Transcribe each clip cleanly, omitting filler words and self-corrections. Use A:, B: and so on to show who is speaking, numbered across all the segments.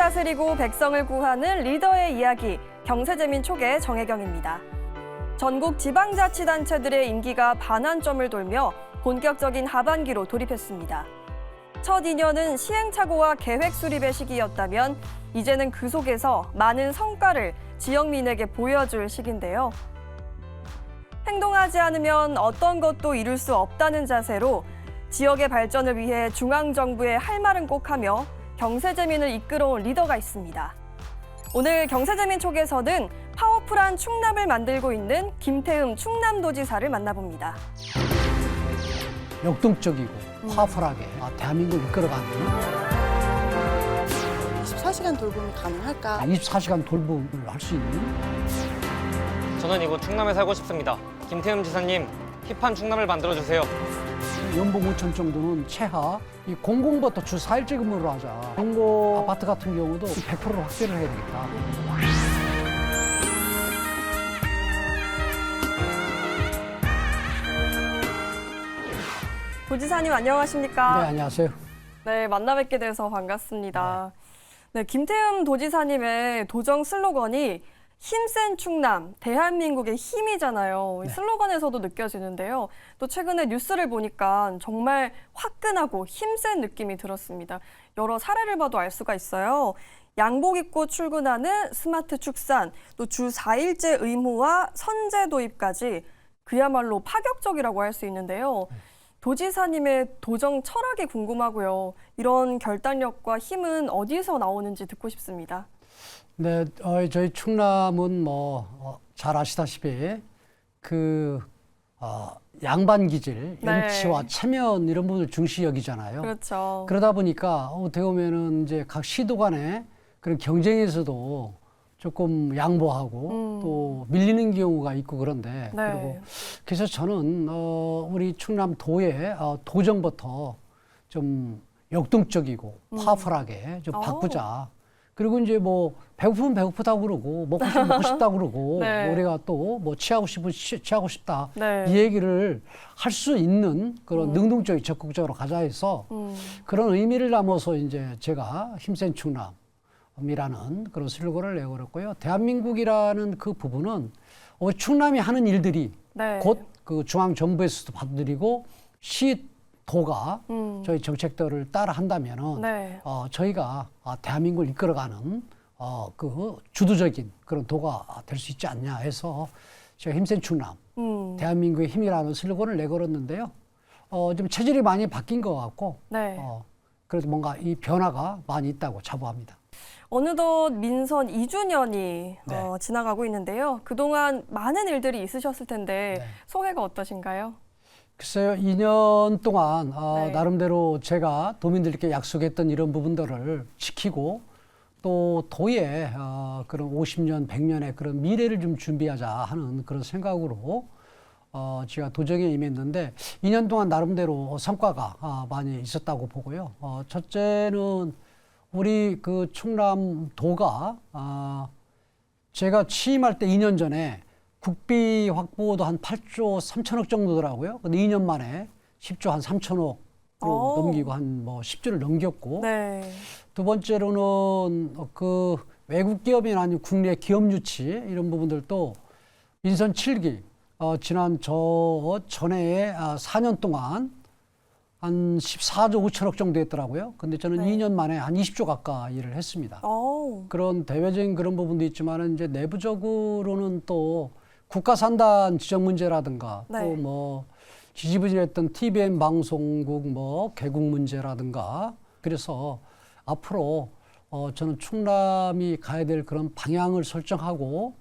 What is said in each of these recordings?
A: 다스리고 백성을 구하는 리더의 이야기, 경세재민 촉의 정혜경입니다. 전국 지방자치단체들의 임기가 반환점을 돌며 본격적인 하반기로 돌입했습니다. 첫 2년은 시행착오와 계획 수립의 시기였다면 이제는 그 속에서 많은 성과를 지역민에게 보여줄 시기인데요. 행동하지 않으면 어떤 것도 이룰 수 없다는 자세로 지역의 발전을 위해 중앙정부에 할 말은 꼭 하며 경세재민을 이끌어온 리더가 있습니다. 오늘 경세재민 촉에서는 파워풀한 충남을 만들고 있는 김태흠 충남도지사를 만나봅니다.
B: 역동적이고 파워풀하게 대한민국을 이끌어가는
C: 24시간 돌봄이 가능할까?
B: 24시간 돌봄을 할 수 있는
D: 저는 이곳 충남에 살고 싶습니다. 김태흠 지사님, 힙한 충남을 만들어주세요.
B: 연봉 5천 정도는 최하 이 공공부터 주 4일제 근무를 하자. 공공 아파트 같은 경우도 100%를 확대를 해야 되겠다.
A: 도지사님 안녕하십니까?
B: 네, 안녕하세요.
A: 네, 만나 뵙게 돼서 반갑습니다. 네, 김태흠 도지사님의 도정 슬로건이 힘센 충남, 대한민국의 힘이잖아요. 이 슬로건에서도 느껴지는데요. 또 최근에 뉴스를 보니까 정말 화끈하고 힘센 느낌이 들었습니다. 여러 사례를 봐도 알 수가 있어요. 양복 입고 출근하는 스마트 축산, 또 주 4일제 의무화 선제 도입까지 그야말로 파격적이라고 할 수 있는데요. 도지사님의 도정 철학이 궁금하고요. 이런 결단력과 힘은 어디서 나오는지 듣고 싶습니다.
B: 네, 저희 충남은 잘 아시다시피 양반 기질,
A: 네.
B: 염치와 체면 이런 부분을 중시 여기잖아요.
A: 그렇죠.
B: 그러다 보니까 어떻게 보면은 이제 각 시도 간에 그런 경쟁에서도 조금 양보하고 또 밀리는 경우가 있고 그런데
A: 네.
B: 그리고 그래서 저는 우리 충남도의 도정부터 좀 역동적이고 파워풀하게 좀 바꾸자. 그리고 이제 배고프면 배고프다고 그러고 먹고 싶으면 먹고 싶다고 그러고
A: 네.
B: 우리가 또 취하고 싶으면 취하고 싶다.
A: 네.
B: 이 얘기를 할 수 있는 그런 능동적인 적극적으로 가자 해서 그런 의미를 담아서 이제 제가 힘센 충남이라는 그런 슬로건을 내걸었고요. 대한민국이라는 그 부분은 충남이 하는 일들이
A: 네.
B: 곧 그 중앙정부에서도 받아들이고 도가 저희 정책들을 따라 한다면은
A: 네.
B: 저희가 대한민국을 이끌어가는 그 주도적인 그런 도가 될 수 있지 않냐 해서 제가 힘센 충남, 대한민국의 힘이라는 슬로건을 내걸었는데요. 좀 체질이 많이 바뀐 것 같고,
A: 네.
B: 그래도 뭔가 이 변화가 많이 있다고 자부합니다.
A: 어느덧 민선 2주년이
B: 네.
A: 지나가고 있는데요. 그동안 많은 일들이 있으셨을 텐데
B: 네.
A: 소회가 어떠신가요?
B: 글쎄요, 2년 동안
A: 네.
B: 나름대로 제가 도민들께 약속했던 이런 부분들을 지키고 또 도의 그런 50년, 100년의 그런 미래를 좀 준비하자 하는 그런 생각으로 제가 도정에 임했는데 2년 동안 나름대로 성과가 많이 있었다고 보고요. 첫째는 우리 그 충남도가 제가 취임할 때 2년 전에 국비 확보도 한 8조 3천억 정도더라고요. 근데 2년 만에 10조 한 3천억으로 넘기고 한 10조를 넘겼고.
A: 네.
B: 두 번째로는 그 외국 기업이나 아니면 국내 기업 유치 이런 부분들도 민선 7기 지난 전해에 4년 동안 한 14조 5천억 정도 했더라고요. 근데 저는
A: 네.
B: 2년 만에 한 20조 가까이를 했습니다. 그런 대외적인 그런 부분도 있지만은 이제 내부적으로는 또 국가산단 지정 문제라든가
A: 네.
B: 또 지지부진했던 TVN 방송국 개국 문제라든가 그래서 앞으로 저는 충남이 가야 될 그런 방향을 설정하고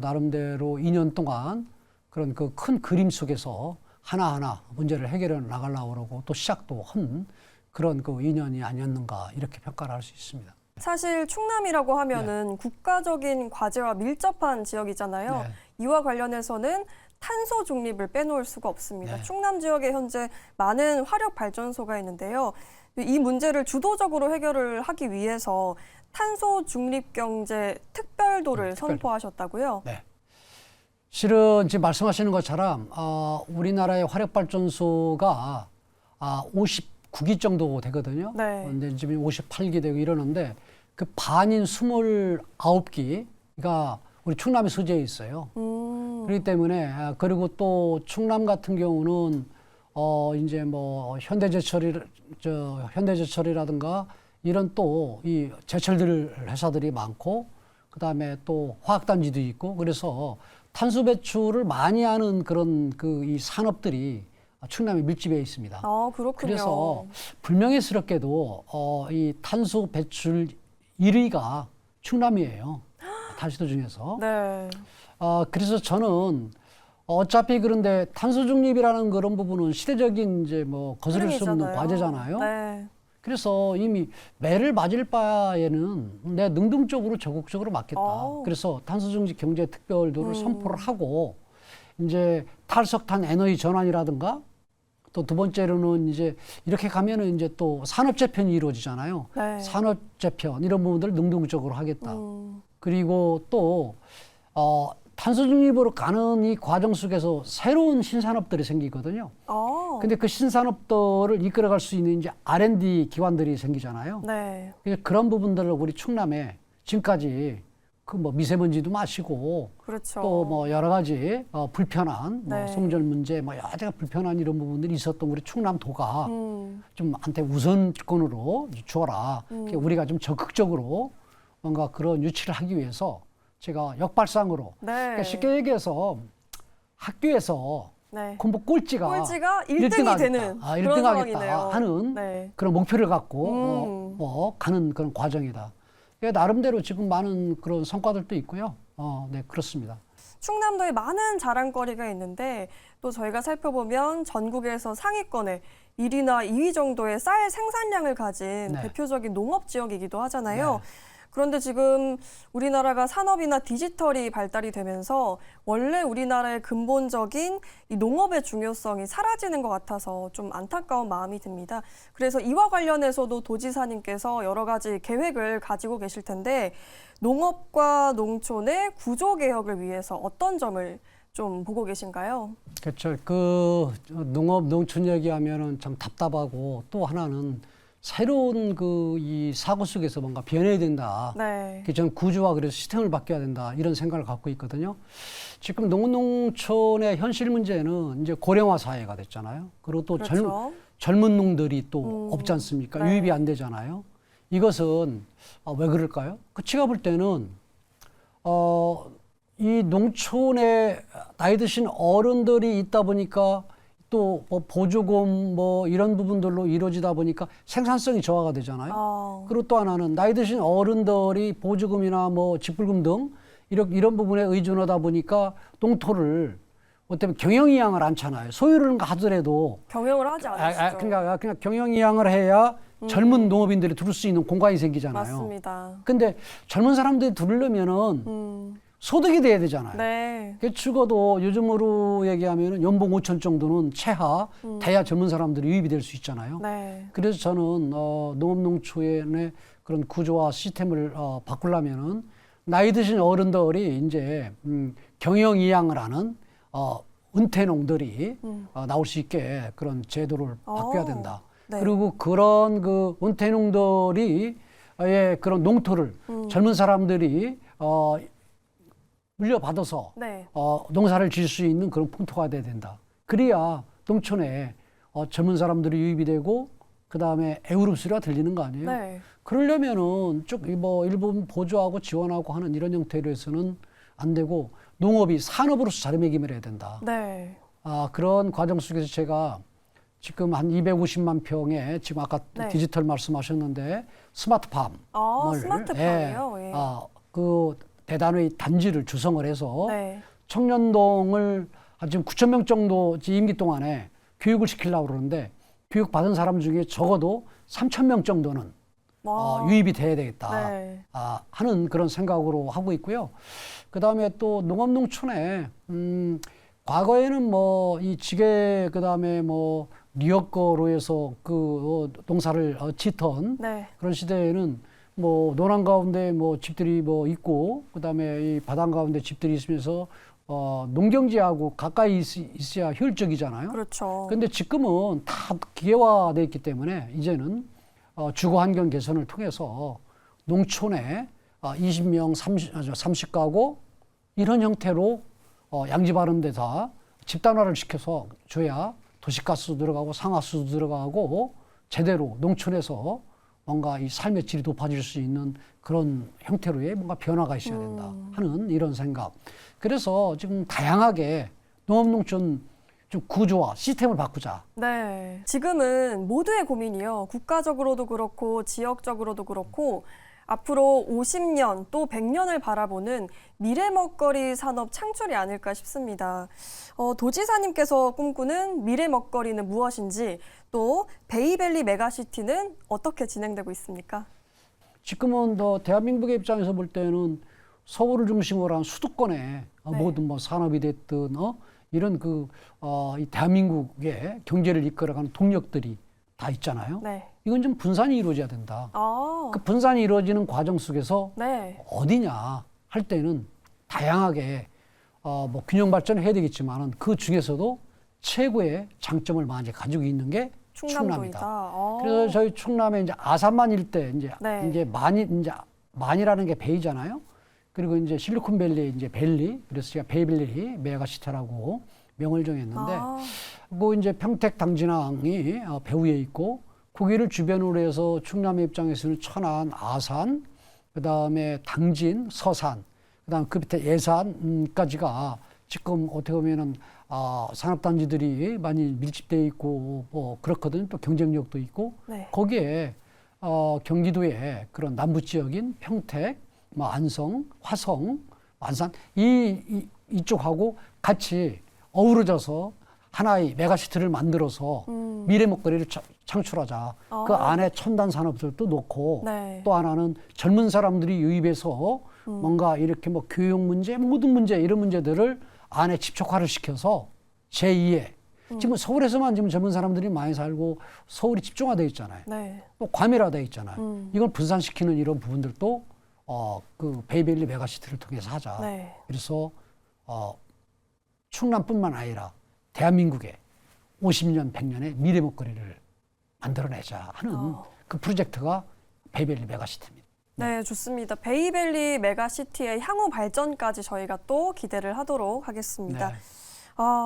B: 나름대로 2년 동안 그런 그 큰 그림 속에서 하나하나 문제를 해결해 나가려고 그러고 또 시작도 한 그런 그 2년이 아니었는가 이렇게 평가를 할 수 있습니다.
A: 사실 충남이라고 하면은 국가적인 과제와 밀접한 지역이잖아요.
B: 네.
A: 이와 관련해서는 탄소 중립을 빼놓을 수가 없습니다.
B: 네.
A: 충남 지역에 현재 많은 화력 발전소가 있는데요. 이 문제를 주도적으로 해결을 하기 위해서 탄소 중립 경제 특별도를 선포하셨다고요?
B: 네. 실은 지금 말씀하시는 것처럼 우리나라의 화력 발전소가 59기 정도 되거든요.
A: 네.
B: 근데 지금 58기 되고 이러는데 그 반인 29기가 우리 충남에 소재해 있어요. 그렇기 때문에 그리고 또 충남 같은 경우는 이제 뭐 현대제철이라든가 이런 또 이 제철들 회사들이 많고 그다음에 또 화학단지도 있고 그래서 탄소 배출을 많이 하는 그런 그 이 산업들이 충남에 밀집해 있습니다.
A: 아, 그렇군요.
B: 그래서 불명예스럽게도 이 탄소 배출 1위가 충남이에요. 다시도 중에서.
A: 네.
B: 그래서 저는 어차피 그런데 탄소 중립이라는 그런 부분은 시대적인 이제 뭐 거스를 수 없는
A: 흐름이잖아요.
B: 과제잖아요.
A: 네.
B: 그래서 이미 매를 맞을 바에는 내가 능동적으로 적극적으로 맞겠다. 그래서 탄소 중립 경제 특별도를 선포를 하고 이제 탈석탄 에너지 전환이라든가 또 두 번째로는 이제 이렇게 가면은 이제 또 산업 재편이 이루어지잖아요.
A: 네.
B: 산업 재편 이런 부분들을 능동적으로 하겠다. 그리고 또 탄소 중립으로 가는 이 과정 속에서 새로운 신산업들이 생기거든요. 근데 그 신산업들을 이끌어갈 수 있는 이제 R&D 기관들이 생기잖아요.
A: 네.
B: 그래서 그런 부분들을 우리 충남에 지금까지 그 뭐 미세먼지도 마시고
A: 그렇죠.
B: 또 뭐 여러 가지 불편한 뭐
A: 네.
B: 송전 문제 뭐 여러 가지가 불편한 이런 부분들이 있었던 우리 충남도가 좀 한테 우선권으로 주어라. 우리가 좀 적극적으로 뭔가 그런 유치를 하기 위해서 제가 역발상으로
A: 네.
B: 그러니까 쉽게 얘기해서 학교에서
A: 네.
B: 공부 꼴찌가
A: 1등이 되는 그런
B: 1등
A: 상황이네요.
B: 하겠다 하는
A: 네.
B: 그런 목표를 갖고 가는 그런 과정이다. 그러니까 나름대로 지금 많은 그런 성과들도 있고요. 네, 그렇습니다.
A: 충남도에 많은 자랑거리가 있는데 또 저희가 살펴보면 전국에서 상위권에 1위나 2위 정도의 쌀 생산량을 가진
B: 네.
A: 대표적인 농업 지역이기도 하잖아요.
B: 네.
A: 그런데 지금 우리나라가 산업이나 디지털이 발달이 되면서 원래 우리나라의 근본적인 이 농업의 중요성이 사라지는 것 같아서 좀 안타까운 마음이 듭니다. 그래서 이와 관련해서도 도지사님께서 여러 가지 계획을 가지고 계실 텐데 농업과 농촌의 구조 개혁을 위해서 어떤 점을 좀 보고 계신가요?
B: 그렇죠. 그 농업 농촌 얘기하면은 참 답답하고 또 하나는 새로운 그 이 사고 속에서 뭔가 변해야 된다.
A: 네.
B: 저는 구조와 그래서 시스템을 바뀌어야 된다 이런 생각을 갖고 있거든요. 지금 농촌의 현실 문제는 이제 고령화 사회가 됐잖아요. 그리고 또
A: 그렇죠.
B: 젊은 농들이 또 없지 않습니까?
A: 네.
B: 유입이 안 되잖아요. 이것은 왜 그럴까요? 제가 볼 때는 이 농촌에 나이 드신 어른들이 있다 보니까 또 뭐 보조금 뭐 이런 부분들로 이루어지다 보니까 생산성이 저하가 되잖아요. 그리고 또 하나는 나이 드신 어른들이 보조금이나 뭐 직불금 등 이런 부분에 의존하다 보니까 농토를 어떻게 보면 경영이양을 않잖아요. 소유를 하더라도
A: 경영을 하지 않으시죠.
B: 그러니까 그냥 경영이양을 해야 젊은 농업인들이 들을 수 있는 공간이 생기잖아요.
A: 맞습니다.
B: 근데 젊은 사람들이 들으려면은 소득이 돼야 되잖아요.
A: 네.
B: 죽어도 요즘으로 얘기하면 연봉 5천 정도는 최하 돼야 젊은 사람들이 유입이 될 수 있잖아요.
A: 네.
B: 그래서 저는 농업농촌의 그런 구조와 시스템을 바꾸려면은 나이 드신 어른들이 이제 경영이양을 하는 은퇴농들이 나올 수 있게 그런 제도를 바꿔야 된다.
A: 네.
B: 그리고 그런 그 은퇴농들이 그런 농토를 젊은 사람들이 물려받아서
A: 네.
B: 농사를 지을 수 있는 그런 풍토가 돼야 된다. 그래야 농촌에 젊은 사람들이 유입이 되고 그다음에 애울음소리가 들리는 거 아니에요.
A: 네.
B: 그러려면은 뭐 일본 보조하고 지원하고 하는 이런 형태로 해서는 안 되고 농업이 산업으로서 자리매김을 해야 된다.
A: 네.
B: 그런 과정 속에서 제가 지금 한 250만 평에 지금 아까
A: 네.
B: 디지털 말씀하셨는데 스마트팜을
A: 스마트팜이요? 예.
B: 그 대단히 단지를 조성을 해서
A: 네.
B: 청년동을 지금 9천 명 정도 임기 동안에 교육을 시키려고 그러는데 교육 받은 사람 중에 적어도 3천 명 정도는 유입이 돼야 되겠다
A: 네.
B: 하는 그런 생각으로 하고 있고요. 그다음에 또 농업농촌에 과거에는 뭐 이 지게 그다음에 뭐 리어커로 해서 그 농사를 짓던
A: 네.
B: 그런 시대에는 뭐 논한 가운데 뭐 집들이 뭐 있고 그다음에 이 바닷 가운데 집들이 있으면서 농경지하고 가까이 있어야 효율적이잖아요.
A: 그렇죠.
B: 근데 지금은 다 기계화돼 있기 때문에 이제는 주거 환경 개선을 통해서 농촌에 20명 30가구 이런 형태로 양집하는 데다 집단화를 시켜서 줘야 도시가스도 들어가고 상하수도 들어가고 제대로 농촌에서 뭔가 이 삶의 질이 높아질 수 있는 그런 형태로의 뭔가 변화가 있어야 된다 하는 이런 생각. 그래서 지금 다양하게 농업농촌 좀 구조와 시스템을 바꾸자.
A: 네. 지금은 모두의 고민이요. 국가적으로도 그렇고 지역적으로도 그렇고 앞으로 50년 또 100년을 바라보는 미래 먹거리 산업 창출이 아닐까 싶습니다. 도지사님께서 꿈꾸는 미래 먹거리는 무엇인지 또 베이밸리 메가시티는 어떻게 진행되고 있습니까?
B: 지금은 대한민국의 입장에서 볼 때는 서울을 중심으로 한 수도권에
A: 네.
B: 모든 뭐 산업이 됐든 이런 이 대한민국의 경제를 이끌어가는 동력들이 다 있잖아요.
A: 네.
B: 이건 좀 분산이 이루어져야 된다.
A: 아,
B: 그 분산이 이루어지는 과정 속에서
A: 네.
B: 어디냐 할 때는 다양하게 뭐 균형 발전을 해야 되겠지만은 그 중에서도 최고의 장점을 많이 가지고 있는 게
A: 충남도이다.
B: 충남이다.
A: 아.
B: 그래서 저희 충남에 이제 아산만 일대
A: 네.
B: 이제 만이라는 게 베이잖아요. 그리고 이제 실리콘밸리 이제 밸리, 그래서 제가 베이밸리 메가시티라고 명을 정했는데
A: 아,
B: 그 이제 평택 당진항이 배후에 있고 거기를 주변으로 해서 충남의 입장에서는 천안, 아산, 그다음에 당진, 서산, 그다음 그 밑에 예산까지가 지금 어떻게 보면은 산업단지들이 많이 밀집돼 있고 뭐 그렇거든요. 또 경쟁력도 있고
A: 네.
B: 거기에 경기도의 그런 남부 지역인 평택, 뭐 안성, 화성, 안산 이쪽하고 같이 어우러져서 하나의 메가시티를 만들어서 미래 먹거리를 창출하자. 그 안에 첨단 산업들도 놓고
A: 네.
B: 또 하나는 젊은 사람들이 유입해서 뭔가 이렇게 뭐 교육 문제, 모든 문제 이런 문제들을 안에 집적화를 시켜서 제2의 지금 서울에서만 지금 젊은 사람들이 많이 살고 서울이 집중화되어 있잖아요.
A: 네.
B: 또 과밀화되어 있잖아요. 이걸 분산시키는 이런 부분들도 그 베이밸리 메가시티를 통해서 하자.
A: 네.
B: 그래서 충남뿐만 아니라 대한민국의 50년, 100년의 미래 먹거리를 만들어내자 하는 그 프로젝트가 베이밸리 메가시티입니다.
A: 네, 좋습니다. 베이밸리 메가시티의 향후 발전까지 저희가 또 기대를 하도록 하겠습니다.
B: 네.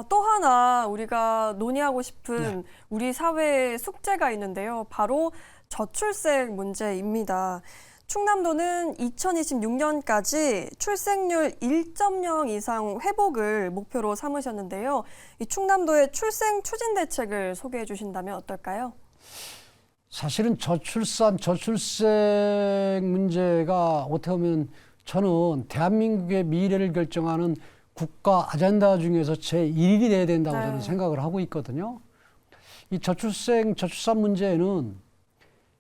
A: 또 하나 우리가 논의하고 싶은
B: 네.
A: 우리 사회의 숙제가 있는데요. 바로 저출생 문제입니다. 충남도는 2026년까지 출생률 1.0 이상 회복을 목표로 삼으셨는데요. 이 충남도의 출생 추진 대책을 소개해 주신다면 어떨까요?
B: 사실은 저출생 문제가 어떻게 보면 저는 대한민국의 미래를 결정하는 국가 아젠다 중에서 제1이 돼야 된다고
A: 네.
B: 저는 생각을 하고 있거든요. 이 저출산 문제는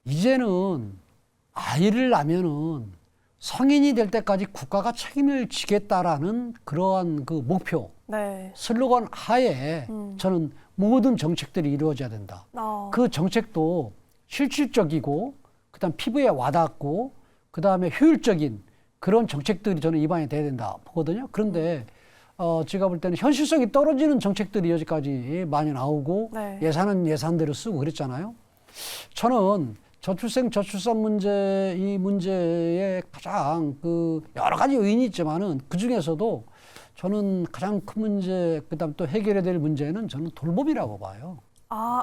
B: 이제는 아이를 낳으면은 성인이 될 때까지 국가가 책임을 지겠다라는 그러한 그 목표,
A: 네.
B: 슬로건 하에 저는 모든 정책들이 이루어져야 된다. 그 정책도 실질적이고 그다음 피부에 와닿고 그다음에 효율적인 그런 정책들이 저는 입안이 돼야 된다 보거든요. 그런데 제가 볼 때는 현실성이 떨어지는 정책들이 여기까지 많이 나오고
A: 네.
B: 예산은 예산대로 쓰고 그랬잖아요. 저는 저출산 문제 이 문제에 가장 그 여러 가지 요인이 있지만은 그 중에서도 저는 가장 큰 문제 그다음 또 해결해야 될 문제는 저는 돌봄이라고 봐요.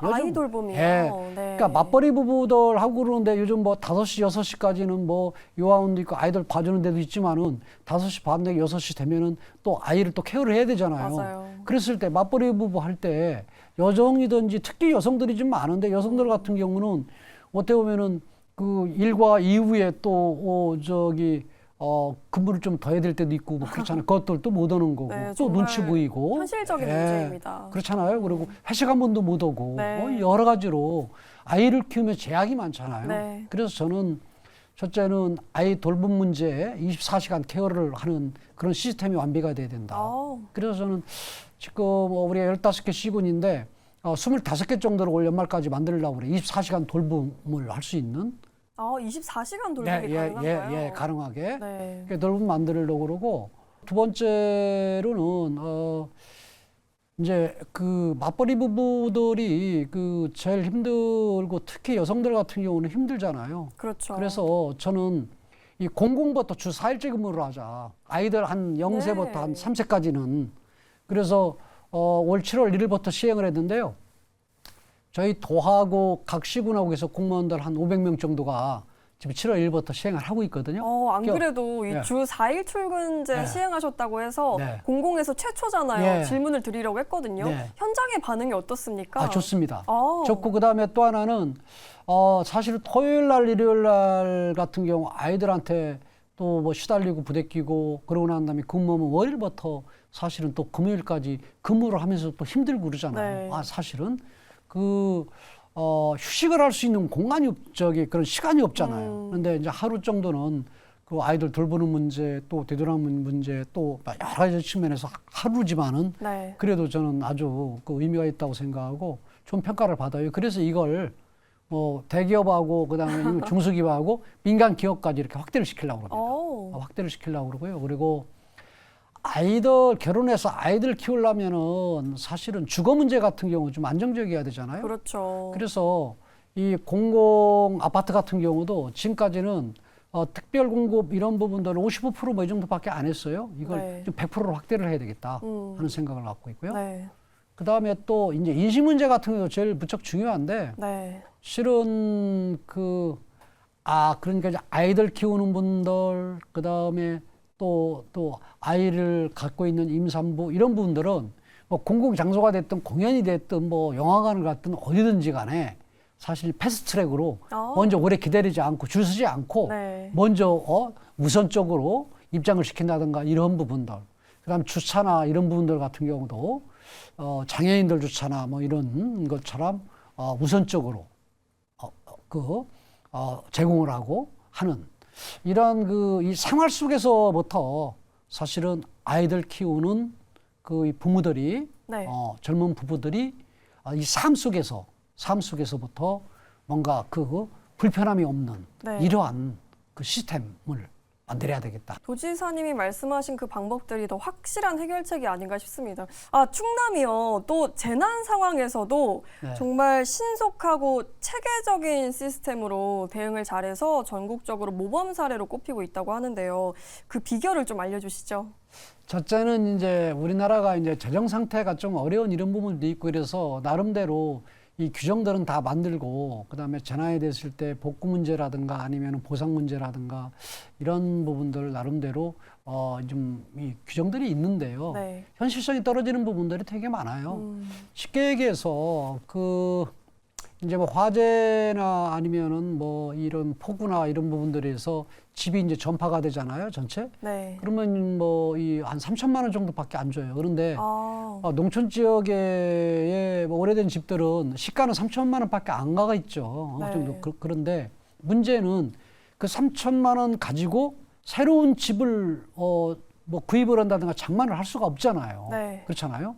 B: 요즘,
A: 아이 돌봄이요.
B: 예.
A: 네.
B: 그러니까 맞벌이 부부들 하고 그러는데 요즘 뭐 5시, 6시까지는 뭐 요아원도 있고 아이들 봐주는 데도 있지만은 5시 반 되게 6시 되면은 또 아이를 또 케어를 해야 되잖아요.
A: 맞아요.
B: 그랬을 때 맞벌이 부부 할 때 여성이든지 특히 여성들이 좀 많은데 여성들 같은 경우는 어떻게 보면은 그 일과 이후에 또 근무를 좀 더 해야 될 때도 있고 뭐 그렇잖아요. 그것들도 못 오는 거고
A: 네,
B: 또
A: 정말
B: 눈치 보이고
A: 현실적인
B: 예,
A: 문제입니다.
B: 그렇잖아요. 그리고 회식 한 번도 못 오고
A: 네.
B: 여러 가지로 아이를 키우면 제약이 많잖아요.
A: 네.
B: 그래서 저는 첫째는 아이 돌봄 문제에 24시간 케어를 하는 그런 시스템이 완비가 돼야 된다. 그래서 저는 지금 우리가 15개 시군인데 25개 정도를 올 연말까지 만들려고 그래. 24시간 돌봄을 할 수 있는
A: 24시간 돌봄이 가능한가요?
B: 예, 가능하게.
A: 네.
B: 돌봄 만들려고 그러고 두 번째로는 이제 그 맞벌이 부부들이 그 제일 힘들고 특히 여성들 같은 경우는 힘들잖아요.
A: 그렇죠.
B: 그래서 저는 이 공공부터 주 4일째 근무를 하자. 아이들 한 0세부터
A: 네.
B: 한 3세까지는. 그래서 올 7월 1일부터 시행을 했는데요. 저희 도하고 각 시군하고에서 공무원들 한 500명 정도가 지금 7월 1일부터 시행을 하고 있거든요.
A: 안 그래도 이
B: 네.
A: 주 4일 출근제
B: 네.
A: 시행하셨다고 해서
B: 네.
A: 공공에서 최초잖아요.
B: 네.
A: 질문을 드리려고 했거든요.
B: 네.
A: 현장의 반응이 어떻습니까?
B: 좋습니다.
A: 아.
B: 좋고 그다음에 또 하나는 사실 토요일 날 일요일 날 같은 경우 아이들한테 또 뭐 시달리고 부대끼고 그러고 난 다음에 근무하면 월요일부터 사실은 또 금요일까지 근무를 하면서 또 힘들고 그러잖아요.
A: 네.
B: 사실은 휴식을 할 수 있는 공간이 그런 시간이 없잖아요. 그런데 이제 하루 정도는 그 아이들 돌보는 문제 또 되돌아오는 문제 또 여러 가지 측면에서 하루지만은
A: 네.
B: 그래도 저는 아주 그 의미가 있다고 생각하고 좋은 평가를 받아요. 그래서 이걸 뭐 대기업하고 그다음에 중소기업하고 민간 기업까지 이렇게 확대를 시키려고 그럽니다. 확대를 시키려고 그러고요. 그리고 결혼해서 아이들 키우려면은 사실은 주거 문제 같은 경우 좀 안정적이어야 되잖아요.
A: 그렇죠.
B: 그래서 이 공공 아파트 같은 경우도 지금까지는 특별 공급 이런 부분들은 55%뭐 이 정도밖에 안 했어요. 이걸
A: 네.
B: 좀 100%로 확대를 해야 되겠다 하는 생각을 갖고 있고요.
A: 네.
B: 그 다음에 또 이제 인식 문제 같은 경우도 제일 무척 중요한데
A: 네.
B: 실은 그러니까 이제 아이들 키우는 분들 그 다음에 또 아이를 갖고 있는 임산부 이런 분들은 뭐 공공 장소가 됐든 공연이 됐든 뭐 영화관을 갔든 어디든지 간에 사실 패스트트랙으로 먼저 오래 기다리지 않고 줄 서지 않고
A: 네.
B: 먼저 우선적으로 입장을 시킨다든가 이런 부분들 그다음 주차나 이런 부분들 같은 경우도 장애인들 주차나 뭐 이런 것처럼 우선적으로 제공을 하고 하는 이런 이 생활 속에서부터 사실은 아이들 키우는 이 부모들이
A: 네.
B: 젊은 부부들이 이 삶 속에서부터 뭔가 불편함이 없는
A: 네.
B: 이러한 그 시스템을 만들어야 되겠다.
A: 도지사님이 말씀하신 그 방법들이 더 확실한 해결책이 아닌가 싶습니다. 충남이요. 또 재난 상황에서도
B: 네.
A: 정말 신속하고 체계적인 시스템으로 대응을 잘해서 전국적으로 모범 사례로 꼽히고 있다고 하는데요. 그 비결을 좀 알려주시죠.
B: 첫째는 이제 우리나라가 이제 재정 상태가 좀 어려운 이런 부분도 있고 이래서 나름대로 이 규정들은 다 만들고 그다음에 재난이 됐을 때 복구 문제라든가 아니면 보상 문제라든가 이런 부분들 나름대로 좀 이 규정들이 있는데요.
A: 네.
B: 현실성이 떨어지는 부분들이 되게 많아요. 쉽게 얘기해서 이제 뭐 화재나 아니면은 뭐 이런 폭우나 이런 부분들에서 집이 이제 전파가 되잖아요, 전체.
A: 네.
B: 그러면 뭐 한 3천만 원 정도밖에 안 줘요. 그런데 농촌 지역의 뭐 오래된 집들은 시가는 3천만 원밖에 안 가가 있죠.
A: 네.
B: 정도. 그런데 문제는 그 3천만 원 가지고 새로운 집을 뭐 구입을 한다든가 장만을 할 수가 없잖아요.
A: 네.
B: 그렇잖아요.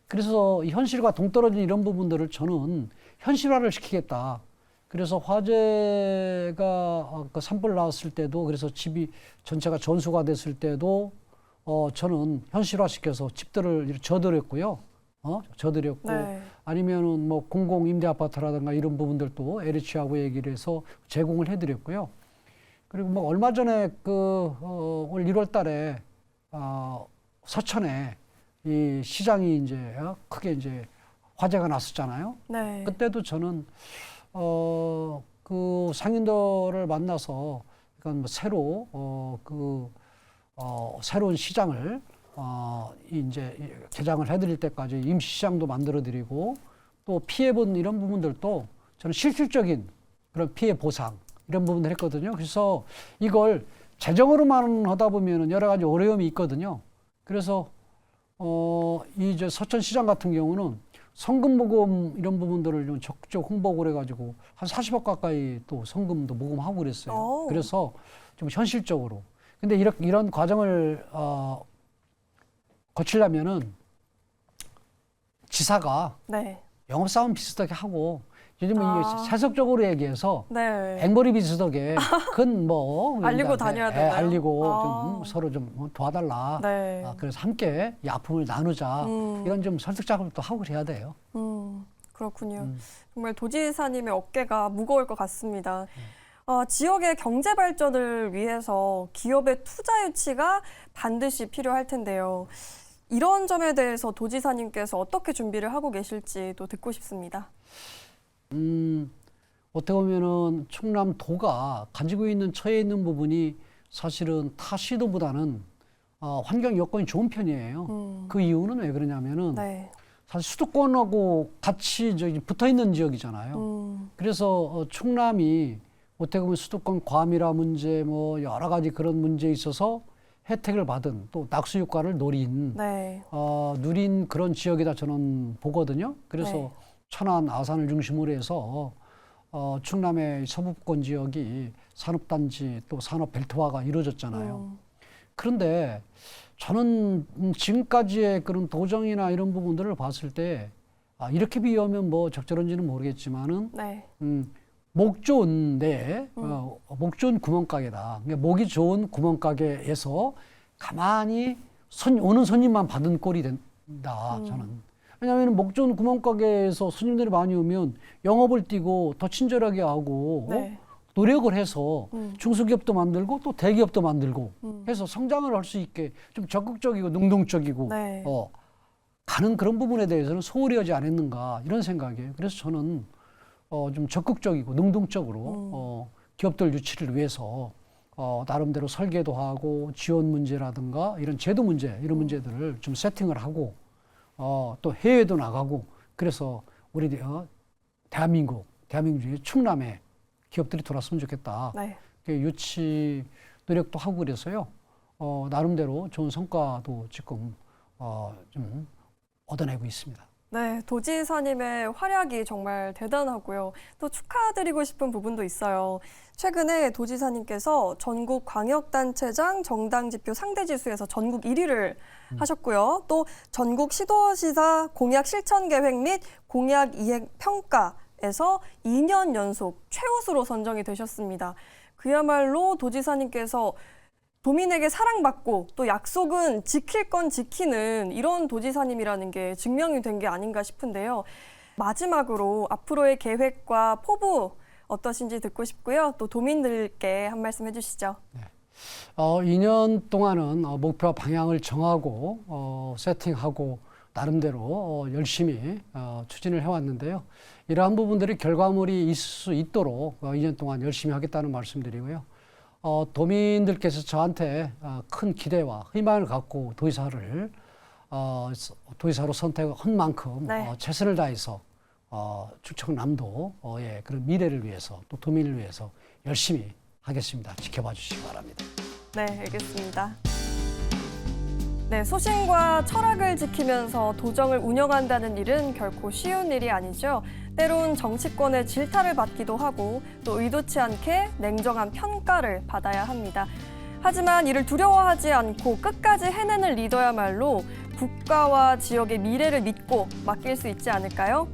B: 그래서 이 현실과 동떨어진 이런 부분들을 저는 현실화를 시키겠다. 그래서 화재가 그 산불 나왔을 때도 그래서 집이 전체가 전수가 됐을 때도 저는 현실화시켜서 집들을 져드렸고요. 져드렸고
A: 네.
B: 아니면은 뭐 공공 임대 아파트라든가 이런 부분들도 LH하고 얘기를 해서 제공을 해드렸고요. 그리고 뭐 얼마 전에 올 1월달에 서천에 이 시장이 이제 크게 이제 화재가 났었잖아요.
A: 네.
B: 그때도 저는 그 상인들을 만나서 그러니까 뭐 새로운 시장을 이제 개장을 해드릴 때까지 임시 시장도 만들어드리고 또 피해본 이런 부분들도 저는 실질적인 그런 피해 보상 이런 부분들 했거든요. 그래서 이걸 재정으로만 하다 보면은 여러 가지 어려움이 있거든요. 그래서 이제 서천시장 같은 경우는 성금 모금 이런 부분들을 좀 적극적 홍보를 해가지고 한 40억 가까이 또 성금도 모금하고 그랬어요. 그래서 좀 현실적으로. 근데 이런 과정을 거치려면은 지사가
A: 네.
B: 영업사원 비슷하게 하고 요즘은 이게 세속적으로 얘기해서
A: 네.
B: 앵벌이 비슷하게 큰 뭐
A: 알리고 다녀야 되나요?
B: 알리고 좀 서로 좀 도와달라.
A: 네.
B: 그래서 함께 이 아픔을 나누자. 이런 좀 설득 작업도 하고 그래야 돼요.
A: 그렇군요. 정말 도지사님의 어깨가 무거울 것 같습니다. 지역의 경제 발전을 위해서 기업의 투자 유치가 반드시 필요할 텐데요. 이런 점에 대해서 도지사님께서 어떻게 준비를 하고 계실지 또 듣고 싶습니다.
B: 어떻게 보면은 충남도가 가지고 있는 처해 있는 부분이 사실은 타 시도보다는 환경 여건이 좋은 편이에요. 그 이유는 왜 그러냐면은
A: 네.
B: 사실 수도권하고 같이 저기 붙어 있는 지역이잖아요. 그래서 충남이 어떻게 보면 수도권 과밀화 문제 뭐 여러 가지 그런 문제에 있어서 혜택을 받은 또 낙수 효과를
A: 네.
B: 누린 그런 지역이다 저는 보거든요. 그래서
A: 네.
B: 천안, 아산을 중심으로 해서 충남의 서부권 지역이 산업단지 또 산업벨트화가 이루어졌잖아요. 그런데 저는 지금까지의 그런 도정이나 이런 부분들을 봤을 때 이렇게 비유하면 뭐 적절한지는 모르겠지만은
A: 네.
B: 목 좋은 목 좋은 구멍가게다. 그러니까 목이 좋은 구멍가게에서 가만히 오는 손님만 받은 꼴이 된다. 저는. 왜냐하면 목 좋은 구멍가게에서 손님들이 많이 오면 영업을 뛰고 더 친절하게 하고
A: 네.
B: 노력을 해서 중소기업도 만들고 또 대기업도 만들고 해서 성장을 할 수 있게 좀 적극적이고 능동적이고
A: 네.
B: 가는 그런 부분에 대해서는 소홀히 하지 않았는가 이런 생각이에요. 그래서 저는 좀 적극적이고 능동적으로 기업들 유치를 위해서 나름대로 설계도 하고 지원 문제라든가 이런 제도 문제 이런 문제들을 좀 세팅을 하고 또 해외도 나가고 그래서 우리 대한민국 중에 충남에 기업들이 들어왔으면 좋겠다.
A: 네.
B: 유치 노력도 하고 그래서요. 나름대로 좋은 성과도 지금 좀 얻어내고 있습니다.
A: 네, 도지사님의 활약이 정말 대단하고요. 또 축하드리고 싶은 부분도 있어요. 최근에 도지사님께서 전국 광역단체장 정당지표 상대지수에서 전국 1위를 하셨고요. 또 전국 시도시사 공약 실천 계획 및 공약 이행 평가에서 2년 연속 최우수로 선정이 되셨습니다. 그야말로 도지사님께서 도민에게 사랑받고 또 약속은 지킬 건 지키는 이런 도지사님이라는 게 증명이 된 게 아닌가 싶은데요. 마지막으로 앞으로의 계획과 포부 어떠신지 듣고 싶고요. 또 도민들께 한 말씀 해주시죠.
B: 네. 2년 동안은 목표와 방향을 정하고 세팅하고 나름대로 열심히 추진을 해왔는데요. 이러한 부분들이 결과물이 있을 수 있도록 2년 동안 열심히 하겠다는 말씀드리고요. 도민들께서 저한테 큰 기대와 희망을 갖고 도지사로 선택한 만큼
A: 네.
B: 최선을 다해서 충청남도의 그런 미래를 위해서 또 도민을 위해서 열심히 하겠습니다. 지켜봐 주시기 바랍니다.
A: 네, 알겠습니다. 네, 소신과 철학을 지키면서 도정을 운영한다는 일은 결코 쉬운 일이 아니죠. 때론 정치권의 질타를 받기도 하고 또 의도치 않게 냉정한 평가를 받아야 합니다. 하지만 이를 두려워하지 않고 끝까지 해내는 리더야말로 국가와 지역의 미래를 믿고 맡길 수 있지 않을까요?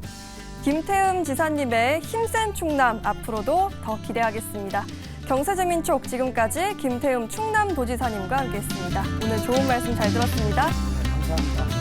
A: 김태흠 지사님의 힘센 충남 앞으로도 더 기대하겠습니다. 경세주민촉 지금까지 김태흠 충남도지사님과 함께했습니다. 오늘 좋은 말씀 잘 들었습니다.
B: 네, 감사합니다.